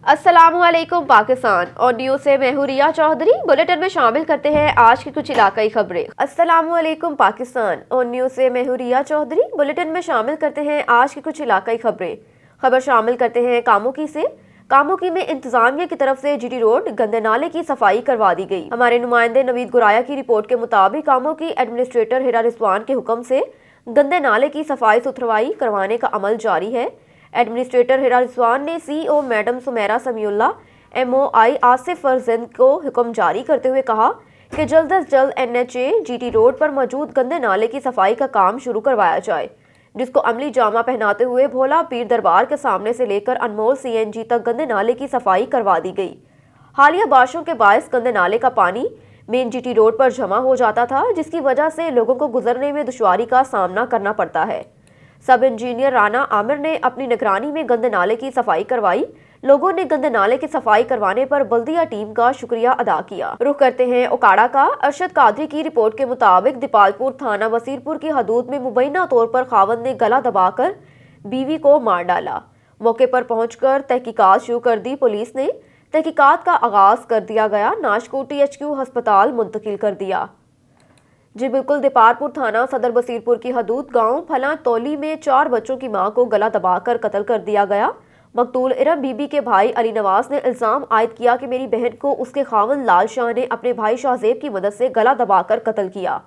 अस्सलामुअलैकुम पाकिस्तान और न्यूज़ से मैं हूं रिया चौधरी। बुलेटिन में शामिल करते हैं आज की कुछ इलाकाई खबरें। अस्सलामुअलैकुम पाकिस्तान और न्यूज़ से मैं हूं रिया चौधरी। बुलेटिन में शामिल करते हैं आज की कुछ इलाकाई खबरें। खबर शामिल करते हैं कामोकी से। कामोकी में इंतजामिया की तरफ से जीटी रोड गंदे नाले की सफाई करवा दी गई। हमारे नुमाइंदे नवीद गुराया की रिपोर्ट के मुताबिक कामोकी एडमिनिस्ट्रेटर हिरा रिजवान के हुक्म से गंदे नाले की सफाई सुथरवाई करवाने का अमल जारी है। एडमिनिस्ट्रेटर हिरा रिजवान ने CEO madam Sumera Samiullah, MOI Asif Farzand को हुक्म जारी करते हुए कहा कि जल्द अज जल्द एनएचए जीटी रोड पर मौजूद गंदे नाले की सफाई का काम शुरू करवाया जाए, जिसको अमली जामा पहनाते हुए भोला पीर दरबार के सामने से लेकर अनमोल सीएनजी तक गंदे नाले की सफाई करवा दी गई। हालिया बारिशों के बायस गंदे नाले का पानी मेन जीटी रोड पर जमा हो जाता था, जिसकी वजह से लोगों को गुजरने में दुश्वारी का सामना करना पड़ता है। सब इंजीनियर राना आमिर ने अपनी निगरानी में गंदे नाले की सफाई करवाई। लोगों ने गंदे नाले की सफाई करवाने पर बल्दिया टीम का शुक्रिया अदा किया। रुख करते हैं ओकाड़ा का। अरशद कादरी की रिपोर्ट के मुताबिक दीपालपुर थाना वसीरपुर की हदूद में मुबैना तौर पर खावंद ने गला दबाकर बीवी को मार डाला। मौके पर पहुंचकर तहकीकात शुरू कर दी पुलिस ने। तहकीकात का आगाज कर दिया गया। नाश को THQ अस्पताल मुंतकिल कर दिया। जी बिल्कुल, दीपालपुर थाना सदर बसीरपुर की हदूद गांव फला तौली में 4 बच्चों की मां को गला दबाकर कत्ल कर दिया गया। मकतूल इरम बीबी के भाई अली नवाज ने इल्जाम आयद किया कि मेरी बहन को उसके खावन लाल शाह ने अपने भाई शाहजेब की मदद से गला दबाकर कत्ल किया।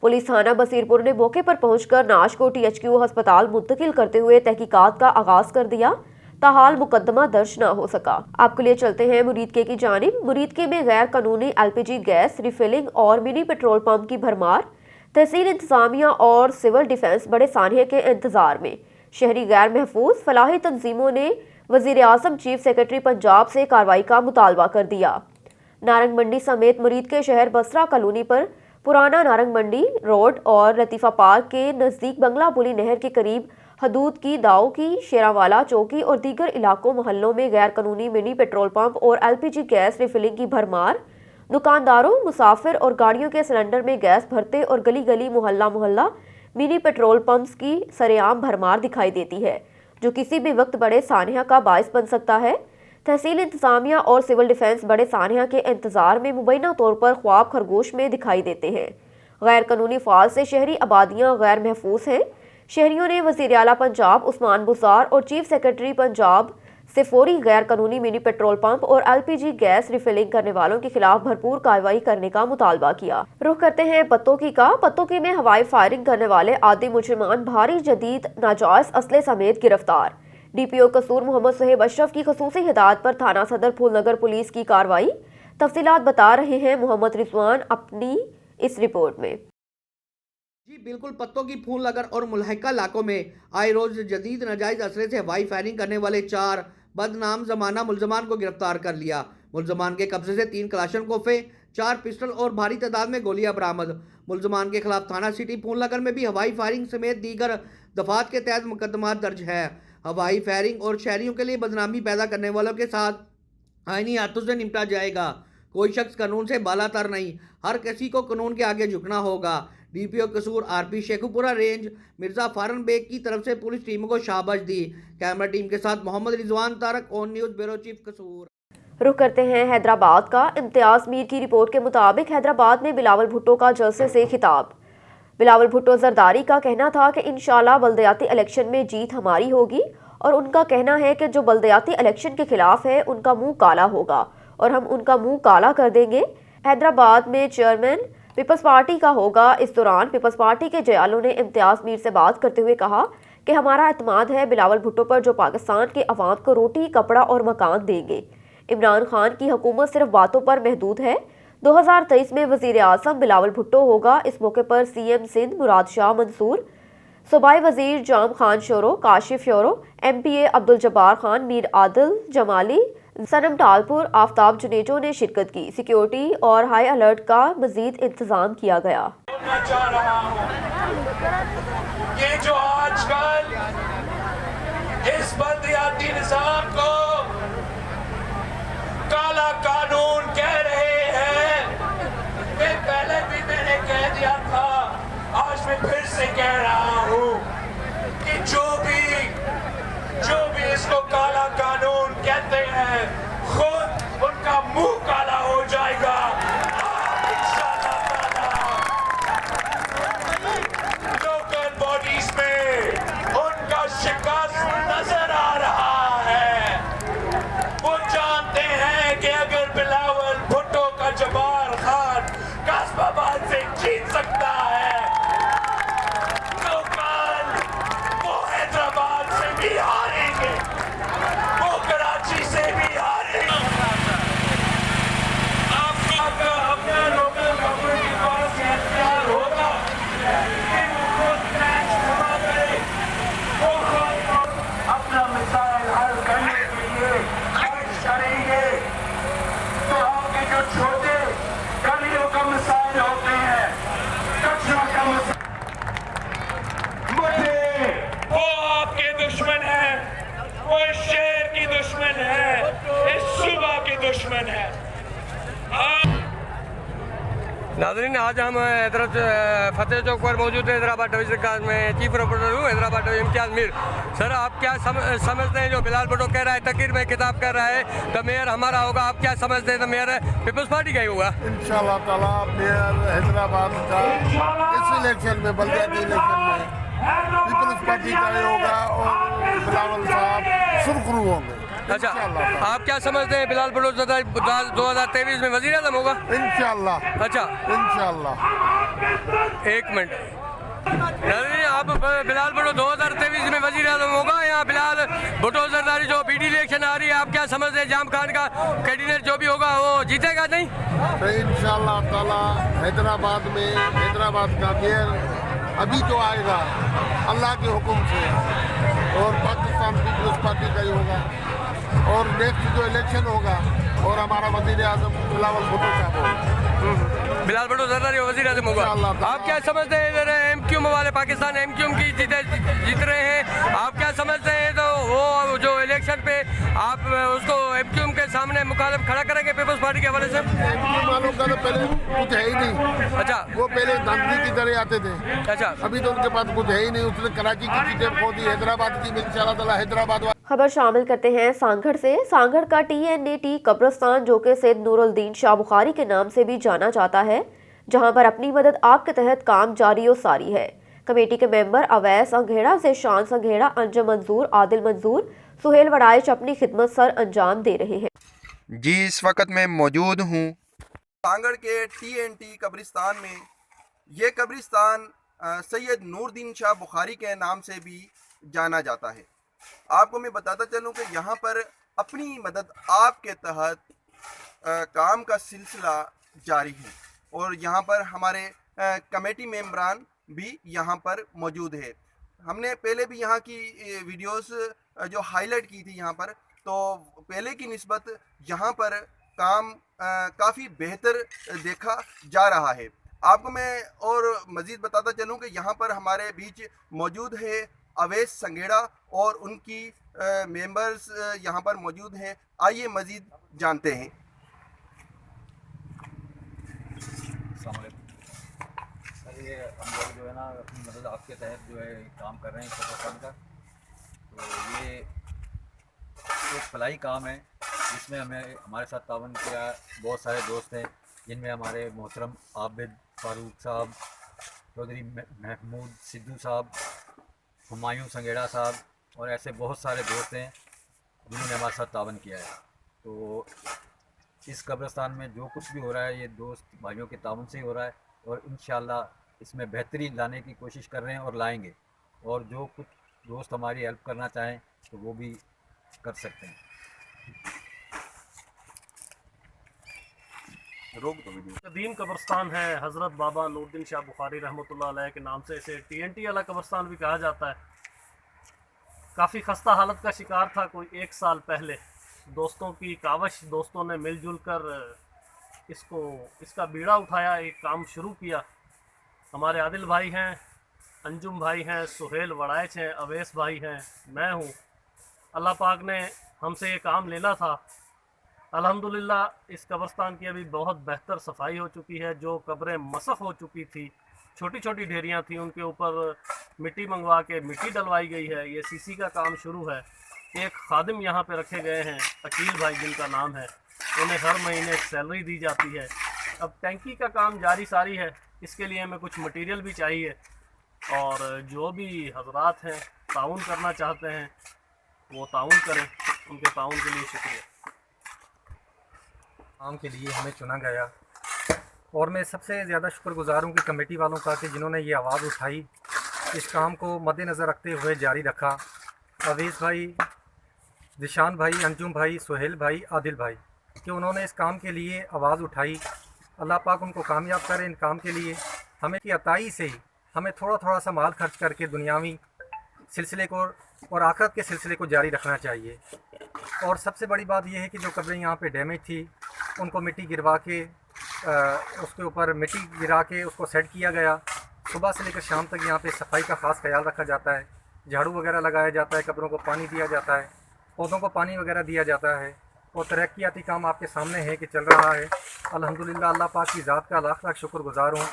पुलिस थाना बसीरपुर ने मौके पर पहुंचकर नाश को THQ अस्पताल मुंतकिल करते हुए तहकीकात का आगाज कर दिया। ताहाल मुकदमा दर्ज न हो सका। आपके लिए चलते हैं मुरीदके की जानिब। मुरीदके में गैर कानूनी LPG गैस रिफिलिंग और मिनी पेट्रोल पंप की भरमार। तहसील इंतजामिया और सिविल डिफेंस बड़े सानिया के इंतजार में। शहरी गैर महफूज फलाही तंजीमों ने वजीर आजम चीफ सेक्रेटरी पंजाब से कार्रवाई का मुतालबा कर दिया। नारंग मंडी समेत मुरीदके शहर बसरा कॉलोनी पर पुराना नारंग मंडी रोड और लतीफ़ा पार्क के नज़दीक बंगला पुली नहर के करीब हदूद की दाऊ की शेरावाला चौकी और दीगर इलाकों मोहल्लों में गैर कानूनी मिनी पेट्रोल पंप और LPG गैस रिफिलिंग की भरमार। दुकानदारों, मुसाफिर और गाड़ियों के सिलेंडर में गैस भरते और गली गली मोहल्ला मोहल्ला मिनी पेट्रोल पंप्स की सरेआम भरमार दिखाई देती है, जो किसी भी वक्त बड़े सानिया का बायस बन सकता है। तहसील इंतजामिया और सिविल डिफेंस बड़े सानिया के इंतजार में मुबैना तौर पर ख्वाब खरगोश में दिखाई देते हैं। गैर कानूनी फाल से शहरी आबादियाँ गैर महफूज हैं। शहरियों ने वज़ीर आला पंजाब उस्मान बुज़ार और चीफ सेक्रेटरी पंजाब से फौरी गैर कानूनी मिनी पेट्रोल पंप और LPG गैस रिफिलिंग करने वालों के खिलाफ भरपूर कार्रवाई करने का मुतालबा किया। रुख करते हैं पत्तोकी का। पत्तोकी में हवाई फायरिंग करने वाले आदि मुजरिमान भारी जदीद नाजायज असले समेत गिरफ्तार। DPO कसूर मोहम्मद सुहेब अशरफ की खसूसी हिदायत पर थाना सदर फूलनगर पुलिस की कार्रवाई। तफसीलात बता रहे हैं मोहम्मद रिजवान अपनी इस रिपोर्ट में। जी बिल्कुल, पत्तों की फूलनगर और मुल्हिका इलाकों में आए रोज जदीद नाजायज असले से हवाई फायरिंग करने वाले 4 बदनाम जमाना मुलजमान को गिरफ्तार कर लिया। मुलजमान के कब्जे से 3 कलाशनकोफे, 4 पिस्टल और भारी तादाद में गोलियां बरामद। मुलजमान के खिलाफ थाना सिटी फूलनगर में भी हवाई फायरिंग समेत दीगर दफात के तहत मुकदमा दर्ज है। हवाई फायरिंग और शहरियों के लिए बदनामी पैदा करने वालों के साथ आईनी हाथों से निपटा जाएगा। कोई शख्स कानून से बालातर नहीं, हर किसी को कानून के आगे झुकना होगा। DPO Kasur RP Sheikhupura range Mirza Faran Baig की तरफ से पुलिस टीमों को शाबाश दी। कैमरा टीम के साथ Mohammad Rizwan Tariq, on news bureau chief Kasur. रुख करते हैं हैदराबाद का। इम्तियाज मीर की रिपोर्ट के मुताबिक हैदराबाद में बिलावल भुट्टो का जलसे से खिताब। बिलावल भुट्टो जरदारी का कहना था कि इंशाल्लाह बल्दियाती इलेक्शन में जीत हमारी होगी और उनका कहना है कि जो बल्दियाती इलेक्शन के खिलाफ है उनका मुंह काला होगा और हम उनका मुंह काला कर देंगे। हैदराबाद में चेयरमैन पीपल्स पार्टी का होगा। इस दौरान पीपल्स पार्टी के जयालों ने इम्तियाज मीर से बात करते हुए कहा कि हमारा एतमाद है बिलावल भुट्टो पर, जो पाकिस्तान के अवाम को रोटी, कपड़ा और मकान देंगे। इमरान खान की हुकूमत सिर्फ बातों पर महदूद है। 2023 में वजीर आजम बिलावल भुट्टो होगा। इस मौके पर CM सिंध मुराद शाह मंसूर, सूबाई वजीर जाम खान शोरो, काशिफ शोरो, MPA अब्दुल जब्बार खान, मीर आदिल जमाली, सनम टालपुर, आफ्ताब जुनेजो ने शिरकत की। सिक्योरिटी और हाई अलर्ट का मजीद इंतजाम किया गया। ये जो आजकल इस बल्दियाती निज़ाम को काला कानून कह रहे हैं, ये पहले भी मैंने कह दिया था, आज मैं फिर से कह रहा हूँ कि जो भी इसको काला कानून कहते कहते हैं खुद उनका मुंह काला हो जाएगा। इंशाअल्लाह लोकल बॉडीज में उनका शिकस्त नजर आ रहा है। वो जानते हैं कि अगर बिलावल भुट्टो का जबार खान कासमाबाद से जीत सकता है तो कल वो हैदराबाद से भी हारेंगे, वो कराची से भी हारेंगे। आपका अपना लोकल गवर्नमेंट के पास ये इख्तियार होगा कि वो मैच जमा करे, वो अपना मिसाइल हल करने के लिए खर्च करेंगे। तो आपके जो छोटे गलियों का मिसाइल होते हैं, कचरा का मिसाइल, मुझे वो आपके दुश्मन है, वो इस शहर की दुश्मन है, इस सुबह की दुश्मन है। नाज़रीन, आज हम हैदराबाद फतेह चौक पर मौजूद है। हैदराबाद डिवीजन में चीफ रिपोर्टर हूँ हैदराबाद इम्तियाज़ मीर। सर, आप क्या समझते हैं जो बिलाल भुट्टो कह रहा है, तकरीर में खिताब कर रहा है तो मेयर हमारा होगा, आप क्या समझते हैं तो मेयर पीपल्स पार्टी का ही होगा? इंशाअल्लाह ताला मेयर हैदराबाद का इस इलेक्शन में, बल्दियाती इलेक्शन में पीपल्स पार्टी का ही होगा और बिलावल साहब सुरखरू होंगे। अच्छा, आप क्या समझते हैं बिलाल भुट्टो 2023 में वज़ीर आज़म होगा? इंशाअल्लाह। अच्छा, इंशाअल्लाह। एक मिनट, नाज़रीन, आप बिलाल भुट्टो 2023 में वज़ीर आज़म होगा या बिलाल भुट्टो जरदारी जो बीडी इलेक्शन आ रही है, आप क्या समझते हैं जाम खान का कैंडिडेट जो भी होगा वो जीतेगा नहीं? तो इंशाअल्लाह ताला हैदराबाद में हैदराबाद का मेयर अभी जो आएगा अल्लाह के हुक्म से और पाकिस्तान पीपल्स पार्टी का ही होगा और नेक्स्ट जो इलेक्शन होगा और हमारा वज़ीर आज़म बिलावल भुट्टो साहब होगा। बिलाल भुट्टो जरदारी वज़ीर आज़म होगा। आप क्या समझते हैं इधर एमक्यूएम वाले पाकिस्तान एमक्यूएम की जीत रहे हैं, आप क्या समझते हैं तो वो जो इलेक्शन पे आप उसको एमक्यूएम के सामने मुखालिफ खड़ा करेंगे पीपल्स पार्टी के हवाले से? एमक्यूएम वालों का तो पहले कुछ है ही नहीं। अच्छा, वो पहले धांधली की तरह आते थे, अच्छा, अभी तो उनके पास कुछ है ही नहीं। उसने कराची की सीटें खो दी, हैदराबाद की इंशाअल्लाह ताला हैदराबाद। खबर शामिल करते हैं सांगढ़ से। सांगढ़ का TNAT कब्रिस्तान, जो कि सैयद नूरुद्दीन शाह बुखारी के नाम से भी जाना जाता है, जहां पर अपनी मदद आपके तहत काम जारी और सारी है। कमेटी के मेंबर अवैस अंघेड़ा से शान संघेड़ा, अंजम मंजूर, आदिल मंजूर, सुहेल वड़ाइच अपनी खिदमत सर अंजाम दे रहे हैं। जी, इस वक्त मैं मौजूद हूँ सांगढ़ के TNT कब्रिस्तान में। ये कब्रिस्तान सैयद नूरुद्दीन शाह बुखारी के नाम से भी जाना जाता है। आपको मैं बताता चलूँ कि यहाँ पर अपनी मदद आपके तहत काम का सिलसिला जारी है और यहाँ पर हमारे कमेटी मेंबरान भी यहाँ पर मौजूद है। हमने पहले भी यहाँ की वीडियोस जो हाईलाइट की थी यहाँ पर, तो पहले की निस्बत यहाँ पर काम काफ़ी बेहतर देखा जा रहा है। आपको मैं और मज़ीद बताता चलूँ कि यहाँ पर हमारे बीच मौजूद है अवैस संघेड़ा और उनकी मेंबर्स यहाँ पर मौजूद हैं। आइए मज़ीद जानते हैं। सर, ये हम लोग जो है ना अपनी मदद आपके तहत जो है काम कर रहे हैं कब्रिस्तान का। तो ये एक फलाई काम है जिसमें हमारे साथ तावन किया बहुत सारे दोस्त हैं, जिनमें हमारे मोहतरम आबिद फारूक साहब, चौधरी महमूद सिद्धू साहब, हुमायूं संघेड़ा साहब और ऐसे बहुत सारे दोस्त हैं जिन्होंने हमारे साथ तावन किया है। तो इस कब्रिस्तान में जो कुछ भी हो रहा है ये दोस्त भाइयों के तावन से ही हो रहा है और इंशाअल्लाह इसमें बेहतरी लाने की कोशिश कर रहे हैं और लाएंगे। और जो कुछ दोस्त हमारी हेल्प करना चाहें तो वो भी कर सकते हैं। कदीम कब्रिस्तान है, हज़रत बाबा नूरुद्दीन शाह बुखारी रहमतुल्लाह अलैह के नाम से इसे TNT वाला कब्रिस्तान भी कहा जाता है। काफ़ी खस्ता हालत का शिकार था कोई 1 साल पहले। दोस्तों की कावश, दोस्तों ने मिलजुल कर इसका बीड़ा उठाया, एक काम शुरू किया। हमारे आदिल भाई हैं, अंजुम भाई हैं, सुहेल वड़ाइच हैं, अवैस भाई हैं, मैं हूँ। अल्लाह पाक ने हमसे ये काम लेना था। अल्हम्दुलिल्लाह इस कब्रिस्तान की अभी बहुत बेहतर सफाई हो चुकी है। जो कब्रें मसख हो चुकी थी, छोटी छोटी ढेरियाँ थी, उनके ऊपर मिट्टी मंगवा के मिट्टी डलवाई गई है। ये CC का काम शुरू है एक खादिम यहाँ पे रखे गए हैं, अकील भाई जिनका नाम है, उन्हें हर महीने एक सैलरी दी जाती है। अब टैंकी का काम जारी सारी है, इसके लिए हमें कुछ मटेरियल भी चाहिए, और जो भी हजरात हैं ताउन करना चाहते हैं वो ताउन करें, उनके ताउन के लिए शुक्रिया। काम के लिए हमें चुना गया और मैं सबसे ज़्यादा शुक्रगुजार हूँ कि कमेटी वालों का कि जिन्होंने ये आवाज़ उठाई, इस काम को मद्देनज़र रखते हुए जारी रखा। अवीज़ भाई, दिशान भाई, अंजुम भाई, सुहेल भाई, आदिल भाई, कि उन्होंने इस काम के लिए आवाज़ उठाई। अल्लाह पाक उनको कामयाब करे इन काम के लिए। हमें की अताई से ही हमें थोड़ा थोड़ा सा माल खर्च करके दुनियावी सिलसिले को और आखिरत के सिलसिले को जारी रखना चाहिए। और सबसे बड़ी बात यह है कि जो कब्रें यहाँ पे डैमेज थी उनको मिट्टी गिरवा के उसके ऊपर मिट्टी गिरा के उसको सेट किया गया। सुबह से लेकर शाम तक यहाँ पे सफाई का ख़ास ख्याल रखा जाता है, झाड़ू वगैरह लगाया जाता है, कब्रों को पानी दिया जाता है, पौधों को पानी वगैरह दिया जाता है। और तरक्याती काम आपके सामने है कि चल रहा है। अल्हम्दुलिल्लाह, अल्लाह पाक की ज़ात का लाख लाख शुक्रगुजार हूँ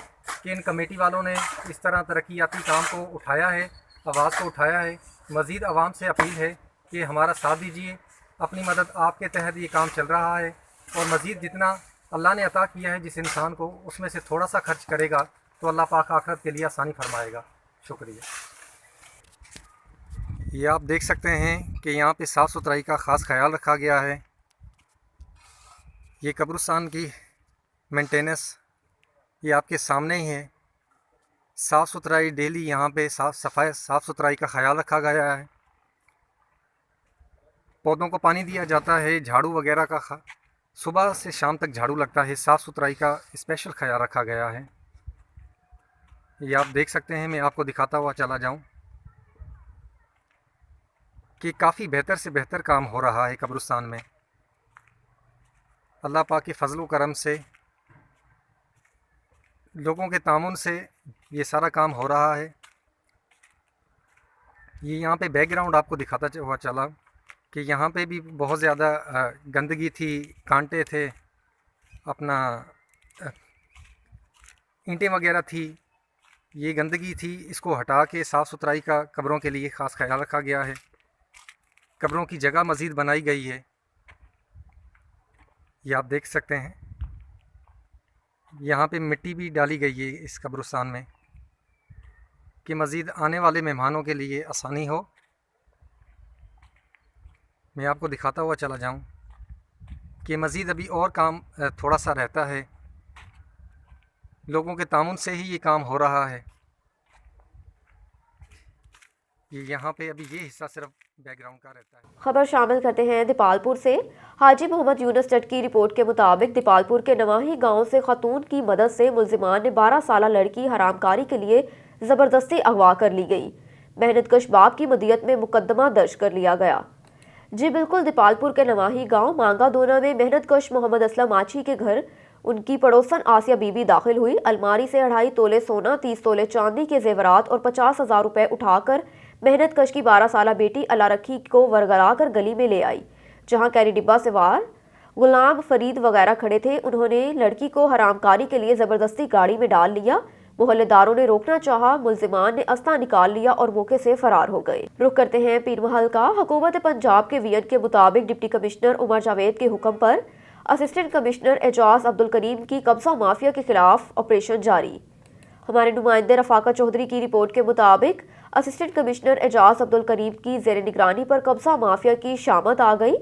कि इन कमेटी वालों ने इस तरह तरक्याती काम को उठाया है, आवाज़ को उठाया है। मज़ीद आवाम से अपील है कि हमारा साथ दीजिए, अपनी मदद आपके तहत ये काम चल रहा है। और मज़ीद जितना अल्लाह ने अता किया है जिस इंसान को, उसमें से थोड़ा सा खर्च करेगा तो अल्लाह पाक आखिरत के लिए आसानी फरमाएगा। शुक्रिया। ये आप देख सकते हैं कि यहाँ पे साफ़ सुथराई का ख़ास ख्याल रखा गया है। ये कब्रिस्तान की मेंटेनेंस ये आपके सामने ही है। साफ़ सुथराई डेली यहाँ पे साफ़ सुथराई का ख्याल रखा गया है। पौधों को पानी दिया जाता है, झाड़ू वगैरह का सुबह से शाम तक झाड़ू लगता है। साफ़ सुथराई का स्पेशल ख्याल रखा गया है। ये आप देख सकते हैं। मैं आपको दिखाता हुआ चला जाऊं कि काफ़ी बेहतर से बेहतर काम हो रहा है कब्रिस्तान में। अल्लाह पाक के फजल करम से, लोगों के तामुन से ये सारा काम हो रहा है। ये यहाँ पे बैकग्राउंड आपको दिखाता हुआ चला कि यहाँ पे भी बहुत ज़्यादा गंदगी थी, कांटे थे, अपना ईंटें वगैरह थी, ये गंदगी थी। इसको हटा के साफ़ सुथराई का कब्रों के लिए ख़ास ख्याल रखा गया है। कब्रों की जगह मज़ीद बनाई गई है। ये आप देख सकते हैं। यहाँ पे मिट्टी भी डाली गई है इस कब्रिस्तान में कि मज़ीद आने वाले मेहमानों के लिए आसानी हो। मैं आपको दिखाता हुआ चला जाऊं कि मज़ीद अभी और काम थोड़ा सा रहता है। लोगों के तामुन से ही ये काम हो रहा है। ये यहाँ पे अभी ये हिस्सा सिर्फ बैकग्राउंड का रहता है। खबर शामिल करते हैं दीपालपुर से। हाजी मोहम्मद यूनुस जट की रिपोर्ट के मुताबिक दीपालपुर के नवाही गांव से खातून की मदद से मुलजिमान ने 12 साल लड़की हरामकारी के लिए ज़बरदस्ती अगवा कर ली गई। मेहनतकश बाप की मदियत में मुकदमा दर्ज कर लिया गया। जी बिल्कुल, दीपालपुर के नवाही गांव मांगा दोना में मेहनतकश मोहम्मद असलम आची के घर उनकी पड़ोसन आसिया बीबी दाखिल हुई। अलमारी से 2.5 तोले सोना, 30 तोले चांदी के जेवरात और 50,000 रुपए उठाकर मेहनतकश की 12 साल बेटी अला रखी को वरगला कर गली में ले आई, जहां कैरी डिब्बा सवार गुलाम फरीद वगैरह खड़े थे। उन्होंने लड़की को हरामकारी के लिए ज़बरदस्ती गाड़ी में डाल लिया। मोहल्लेदारों ने रोकना चाहा, मुलजिमान ने अस्ता निकाल लिया और मौके से फरार हो गए। रुख करते हैं पीर महल का। हुकूमत पंजाब के वीएन के मुताबिक डिप्टी कमिश्नर उमर जावेद के हुक्म पर असिस्टेंट कमिश्नर एजाज अब्दुल करीम की कब्जा माफिया के खिलाफ ऑपरेशन जारी। हमारे नुमाइंदे रफाका चौधरी की रिपोर्ट के मुताबिक असिस्टेंट कमिश्नर एजाज अब्दुल करीम की जेर निगरानी पर कब्जा माफिया की शामत आ गई।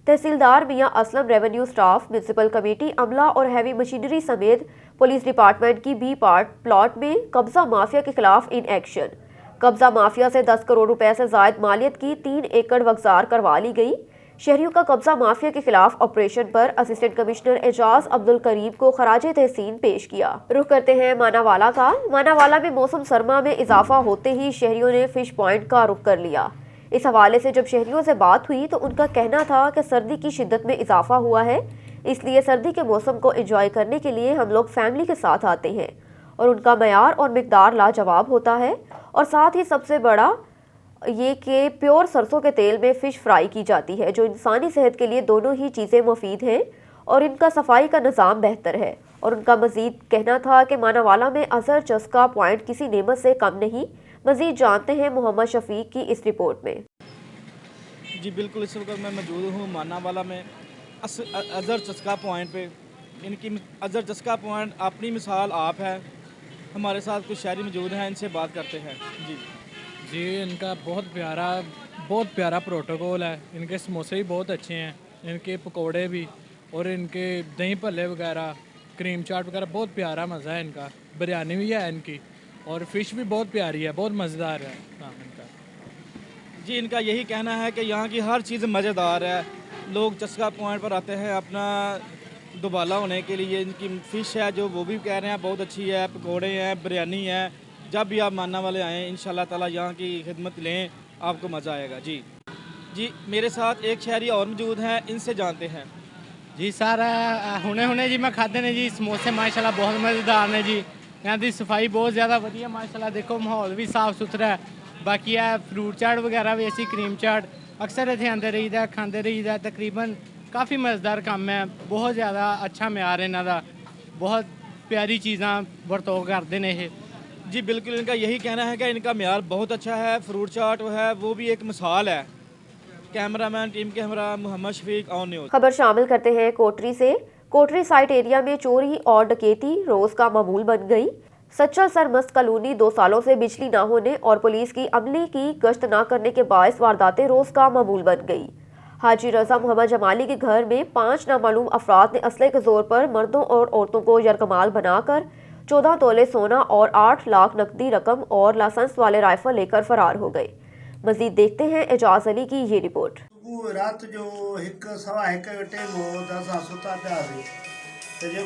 तहसीलदार Mian Aslam, revenue staff, municipal committee, अमला और हैवी मशीनरी समेत पुलिस डिपार्टमेंट की बी पार्ट प्लॉट में कब्जा माफिया के खिलाफ इन एक्शन। कब्जा माफिया से 10 करोड़ रुपए से जायद मालियत की 3 एकड़ वगजार करवा ली गई। शहरियों का कब्जा माफिया के खिलाफ ऑपरेशन पर असिस्टेंट कमिश्नर एजाज अब्दुल करीम को खराजे तहसीन पेश किया। रुख करते हैं मानावाला का। मानावाला में मौसम सरमा में इजाफा होते ही शहरियों ने फिश पॉइंट का रुख कर लिया। इस हवाले से जब शहरियों से बात हुई तो उनका कहना था कि सर्दी की शिद्दत में इजाफा हुआ है, इसलिए सर्दी के मौसम को एंजॉय करने के लिए हम लोग फैमिली के साथ आते हैं और उनका मयार और मिकदार लाजवाब होता है। और साथ ही सबसे बड़ा ये कि प्योर सरसों के तेल में फ़िश फ्राई की जाती है, जो इंसानी सेहत के लिए दोनों ही चीज़ें मुफीद हैं और इनका सफाई का निज़ाम बेहतर है। और उनका मज़ीद कहना था कि मानावाला में अजहर चस्का पॉइंट किसी नेमत से कम नहीं। मज़ीद जानते हैं मोहम्मद शफीक की इस रिपोर्ट में। जी बिल्कुल, इस वक्त मैं मौजूद हूँ मानावाला में अज़हर चस्का पॉइंट पे। इनकी अज़हर चस्का पॉइंट अपनी मिसाल आप है। हमारे साथ कुछ शहरी मौजूद हैं, इनसे बात करते हैं। जी इनका बहुत प्यारा प्रोटोकॉल है। इनके समोसे भी बहुत अच्छे हैं, इनके पकोड़े भी, और इनके दही भल्ले वगैरह, क्रीम चाट वगैरह, बहुत प्यारा मज़ा है इनका। बिरयानी भी है इनकी, और फ़िश भी बहुत प्यारी है, बहुत मज़ेदार है काम इनका। जी इनका यही कहना है कि यहाँ की हर चीज़ मज़ेदार है। लोग चस्का पॉइंट पर आते हैं अपना दुबाला होने के लिए। इनकी फ़िश है जो वो भी कह रहे हैं बहुत अच्छी है, पकोड़े हैं, बिरयानी है। जब भी आप माना वाले आएँ इंशाल्लाह ताला यहाँ की खिदमत लें, आपको मज़ा आएगा। जी मेरे साथ एक शहरी और मौजूद हैं, इनसे जानते हैं। जी सर, हुने जी मैं खाते ने जी समोसे माशाल्लाह बहुत मज़ेदार ने जी। यहाँ की सफाई बहुत ज़्यादा वधिया माशाल्लाह, देखो माहौल भी साफ़ सुथरा है। बाकी है फ्रूट चाट वगैरह भी ऐसी, क्रीम चाट अक्सर इतने आते रहीदा, खाते रहीदा। तकरीबन काफ़ी मज़ेदार काम है, बहुत ज़्यादा अच्छा म्यार है इन्हां दा, बहुत प्यारी चीज़ां वरतों करते हैं ये। जी बिल्कुल, इनका यही कहना है कि इनका म्यार बहुत अच्छा है। फ्रूट चाट है वो भी एक मिसाल है। कैमरामैन टीम के हमरा मोहम्मद शफीक ऑन न्यूज़। खबर शामिल करते हैं कोटरी से। कोटरी साइट एरिया में चोरी और डकैती रोज का मामूल बन गई। सच्चल सरमस्त कॉलोनी 2 सालों से बिजली ना होने और पुलिस की अमले की गश्त ना करने के बायस वारदातें रोज का मामूल बन गई। हाजी रजा मोहम्मद जमाली के घर में 5 नामालूम अफराद ने असले के जोर पर मर्दों और औरतों को यरकमाल बनाकर 14 तोले सोना और 8 लाख नकदी रकम और लाइसेंस वाले राइफल लेकर फरार हो गए। मजीद देखते हैं एजाज अली की ये रिपोर्ट। रात जो 1:15 टाइम हो त असां सुता पिया तो जो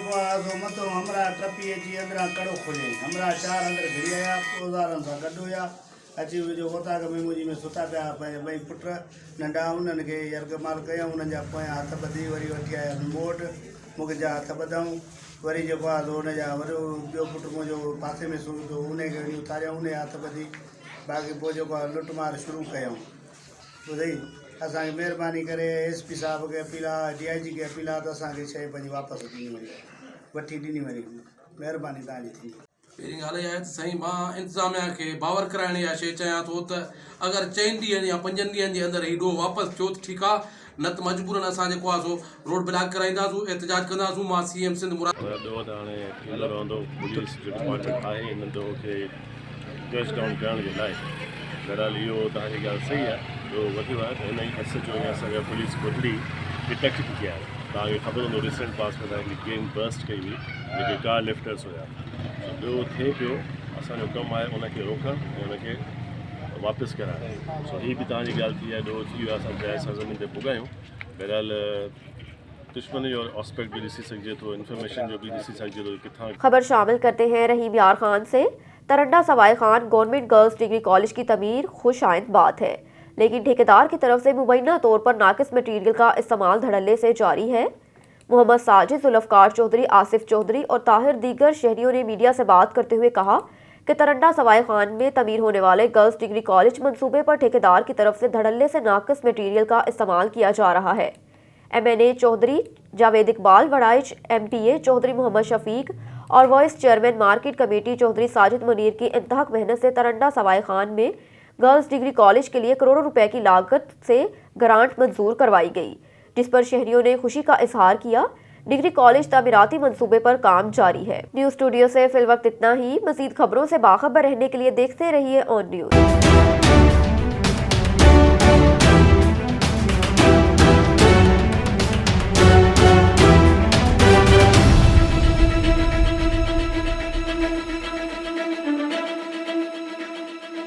मत हमरा टपी अची अंदर कड़ो खोले हमरा 4 अंदर घिरी आया, औज़ारनि सां गॾु हुआ। अची जो होताक में मुंहिंजी में सुता पिया ॿई पुट नंढा, उन्हनि खे यरगमाल कयूं, उन्हनि जा पोयां हथ ॿधी वरी वठी आया मोट, मूंखे जा हथ ॿधऊं। वरी जेको आहे हुनजा वरी ॿियो पुटु मुंहिंजो पासे में सुम्ही पियो, उनखे वरी उतारियऊं, उन हथ ॿधी। बाक़ी पोइ जेको आहे लुटमार शुरू कयूं। ॿुधई असांखे महिरबानी करे SP साहब खे अपील आहे, DIG खे अपील आहे त असांखे शइ पंहिंजी वापसि ॾिनी वञे, वठी ॾिनी वञे। महिरबानी तव्हांजी थींदी। पहिरीं ॻाल्हि इहा आहे त साईं मां इंतिज़ामिया खे बावर कराइण या शइ चाहियां थो त अगरि 4 ॾींहंनि या 5 ॾींहंनि जे अंदरि हीउ ॾोह वापसि थियो त ठीकु आहे, न त मजबूरन असां जेको आहे सो रोड ब्लॉक कराईंदासूं, एहतजाज कंदासूं। मां CM सिंध मुराद ॾोह त हाणे थींदो रहंदो। पुलिस जो डिपार्टमेंट आहे इन ॾोह खे कैश डाउन करण जे लाइ। बहरहाल इहो तव्हांजी ॻाल्हि सही आहे, ॾोह वधियो आहे त हिन ई SHO या असांजा पुलिस कोटड़ी डिटेक्ट थी कया आहे। तव्हांखे ख़बर हूंदो रिसेंट पास में तव्हांजी गेम बस्ट कई हुई, जेके कार लिफ्टर्स हुया। ॿियो थिए पियो, असांजो कमु आहे उनखे रोकणु ऐं उनखे वापसि कराइणु। सो हीअ बि तव्हांजी ॻाल्हि थी आहे, ॾोह थी वियो आहे, असां जाइ सां ज़मीन ते पुगायूं। बहरहाल दुश्मन जो एस्पेक्ट भी ॾिसी सघिजे थो, इंफॉर्मेशन जो भी ॾिसी सघिजे थो किथां। खबर शामिल करते हैं रहीम यार खान से। Taranda Sawai Khan government girls degree college की तमीर खुश आइंद बात है, लेकिन ठेकेदार की तरफ से मुबैना तौर पर नाकिस मटीरियल का इस्तेमाल धड़ल्ले से जारी है। मोहम्मद साजिद, जुल्फकार चौधरी, आसिफ चौधरी और ताहिर दीगर शहरियों ने मीडिया से बात करते हुए कहा कि तरंडा सवाई खान में तमीर होने वाले गर्ल्स डिग्री कॉलेज मंसूबे पर ठेकेदार की तरफ से धड़ल्ले से नाकिस मटीरियल का इस्तेमाल किया जा रहा है। MNA चौधरी जावेद इकबाल, वड़ाइच MTA चौधरी मोहम्मद शफीक और vice chairman market committee Chaudhary Sajid Munir की इंतहाक मेहनत से तरंडा सवाई खान में गर्ल्स डिग्री कॉलेज के लिए करोड़ों रुपए की लागत से ग्रांट मंजूर करवाई गई, जिस पर शहरियों ने खुशी का इजहार किया। डिग्री कॉलेज तामीराती मंसूबे पर काम जारी है। न्यूज़ स्टूडियो से फिलवक्त इतना ही। मजीद खबरों से बाखबर रहने के लिए देखते रहिए ऑन न्यूज़।